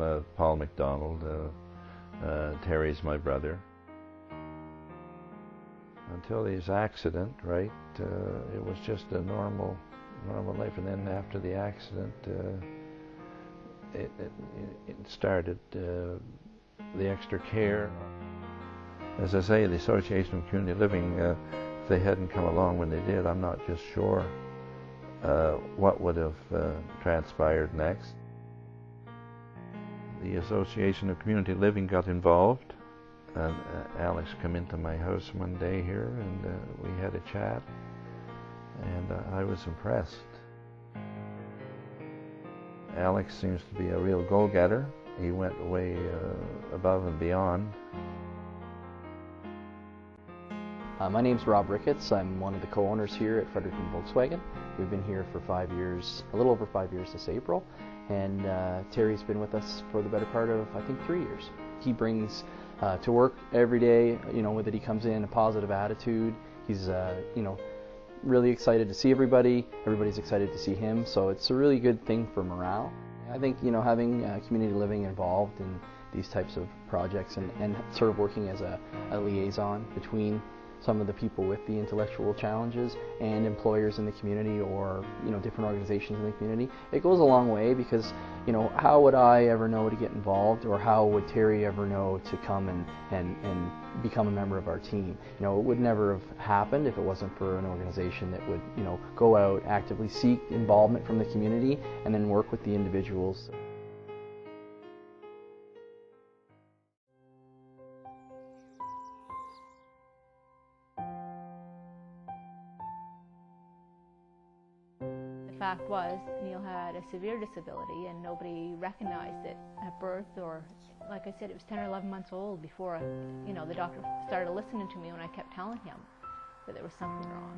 I'm Paul McDonald. Terry's my brother. Until his accident, right, it was just a normal life. And then after the accident, it started the extra care. As I say, the Association of Community Living, if they hadn't come along when they did, I'm not just sure what would have transpired next. The Association of Community Living got involved, and Alex came into my house one day here, and we had a chat, and I was impressed. Alex seems to be a real go-getter. He went way above and beyond. My name's Rob Ricketts. I'm one of the co-owners here at Fredericton Volkswagen. We've been here for 5 years, a little over 5 years this April, and Terry's been with us for the better part of, I think, 3 years. He brings to work every day, that he comes in a positive attitude. He's, really excited to see everybody. Everybody's excited to see him, so it's a really good thing for morale. I think, having community living involved in these types of projects and sort of working as a liaison between some of the people with the intellectual challenges and employers in the community, or different organizations in the community, it goes a long way, because how would I ever know to get involved, or how would Terry ever know to come and become a member of our team? It would never have happened if it wasn't for an organization that would go out, actively seek involvement from the community, and then work with the individuals. The fact was, Neil had a severe disability and nobody recognized it at birth, or, like I said, it was 10 or 11 months old before, the doctor started listening to me when I kept telling him that there was something wrong.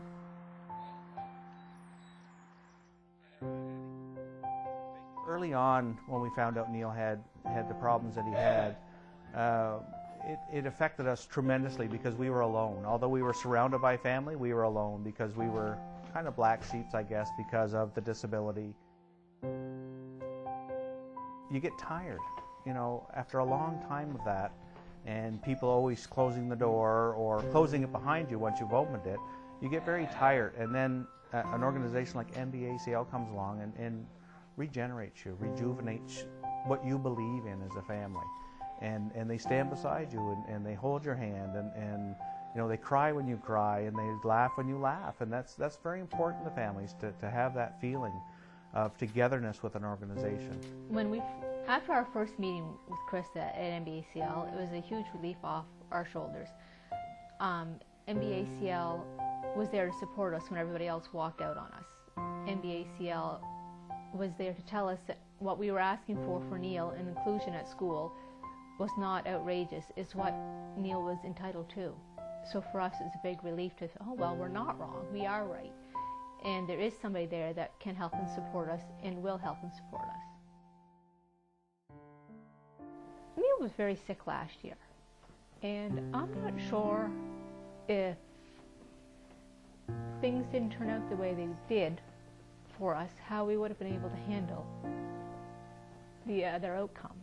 Early on, when we found out Neil had the problems that he had, it affected us tremendously, because we were alone. Although we were surrounded by family, we were alone, because we were kind of black sheeps, I guess, because of the disability. You get tired, after a long time of that, and people always closing the door or closing it behind you once you've opened it. You get very tired, and then an organization like NBACL comes along and regenerates you, rejuvenates what you believe in as a family. And they stand beside you, and they hold your hand, and they cry when you cry, and they laugh when you laugh, and that's very important to families, to have that feeling of togetherness with an organization. After our first meeting with Krista at NBACL, it was a huge relief off our shoulders. NBACL was there to support us when everybody else walked out on us. NBACL was there to tell us that what we were asking for Neil in inclusion at school was not outrageous, it's what Neil was entitled to. So for us, it's a big relief to, oh well, we're not wrong, we are right. And there is somebody there that can help and support us, and will help and support us. Neil was very sick last year, and I'm not sure if things didn't turn out the way they did for us, how we would have been able to handle their outcome.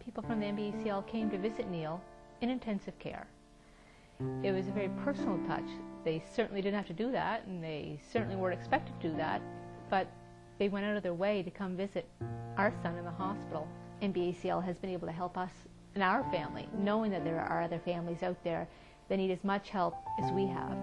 People from the NBACL came to visit Neil in intensive care. It was a very personal touch. They certainly didn't have to do that, and they certainly weren't expected to do that, but they went out of their way to come visit our son in the hospital. NBACL has been able to help us and our family, knowing that there are other families out there that need as much help as we have.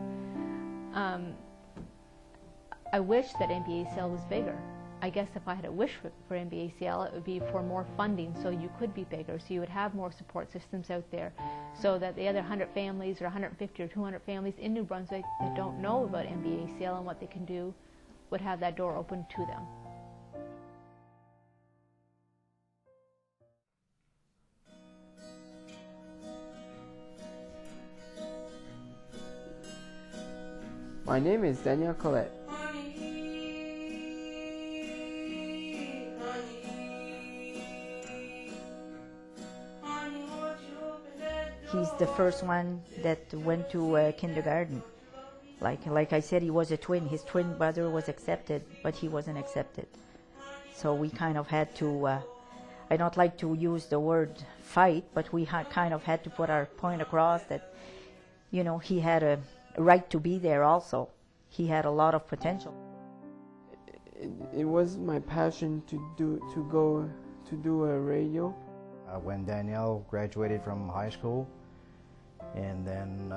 I wish that NBACL was bigger. I guess if I had a wish for NBACL, it would be for more funding, so you could be bigger, so you would have more support systems out there, so that the other 100 families or 150 or 200 families in New Brunswick that don't know about NBACL and what they can do would have that door open to them. My name is Daniel Collette. He's the first one that went to kindergarten. Like I said, he was a twin. His twin brother was accepted, but he wasn't accepted. So we kind of had to I don't like to use the word fight, but we kind of had to put our point across that, you know, he had a right to be there also. He had a lot of potential. It was my passion to go to do a radio. When Danielle graduated from high school and then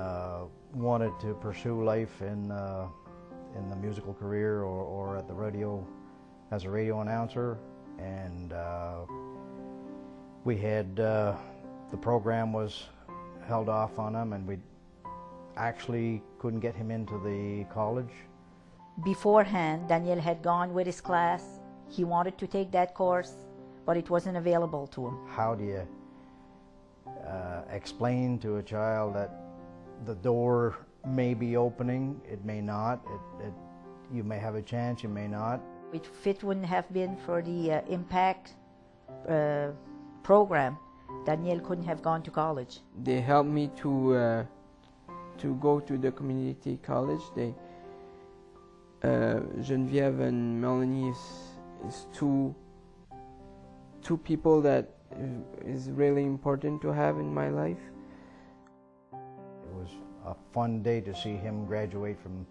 wanted to pursue life in the musical career or at the radio as a radio announcer, and we had the program was held off on him, and we actually couldn't get him into the college. Beforehand, Daniel had gone with his class. He wanted to take that course, but it wasn't available to him. How do you explain to a child that the door may be opening, it may not, you may have a chance, you may not. If it wouldn't have been for the Impact program, Daniel couldn't have gone to college. They helped me to go to the community college. Geneviève and Melanie is two people that is really important to have in my life. It was a fun day to see him graduate from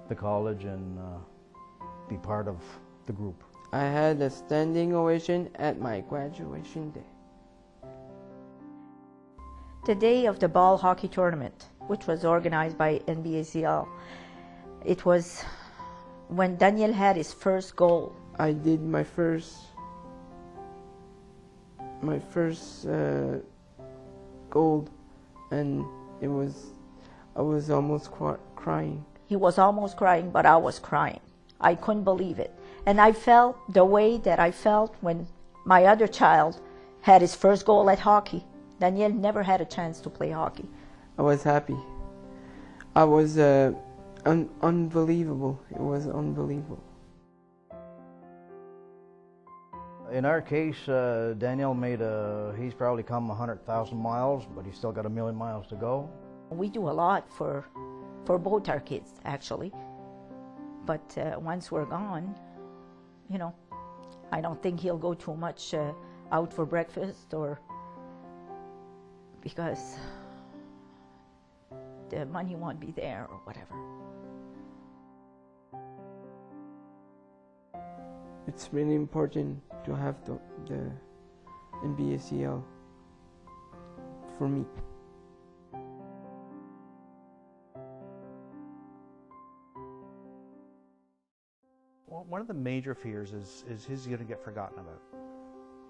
the college and be part of the group. I had a standing ovation at my graduation day. The day of the ball hockey tournament, which was organized by NBACL, it was when Daniel had his first goal. I did my first goal, and I was almost crying. He was almost crying, but I was crying. I couldn't believe it. And I felt the way that I felt when my other child had his first goal at hockey. Daniel never had a chance to play hockey. I was happy. I was unbelievable. It was unbelievable. In our case, Daniel he's probably come 100,000 miles, but he's still got 1,000,000 miles to go. We do a lot for both our kids, actually. But once we're gone, you know, I don't think he'll go too much out for breakfast, or because the money won't be there or whatever. It's really important to have the NBACL for me. Well, one of the major fears is he's going to get forgotten about.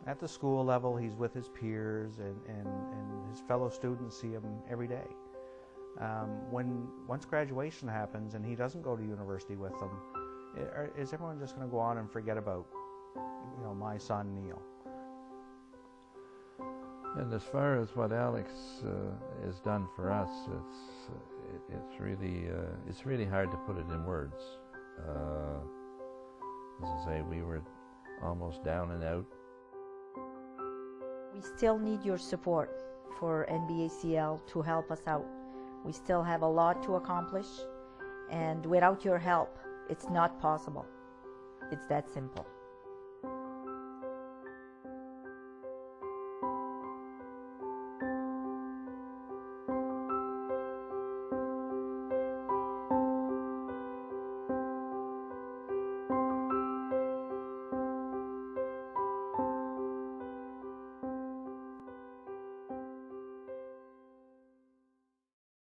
At the school level, he's with his peers, and his fellow students see him every day. Once graduation happens and he doesn't go to university with them, is everyone just going to go on and forget about, you know, my son Neil? And as far as what Alex has done for us, it's really hard to put it in words. As I say, we were almost down and out. We still need your support for NBACL to help us out. We still have a lot to accomplish, and without your help, it's not possible. It's that simple.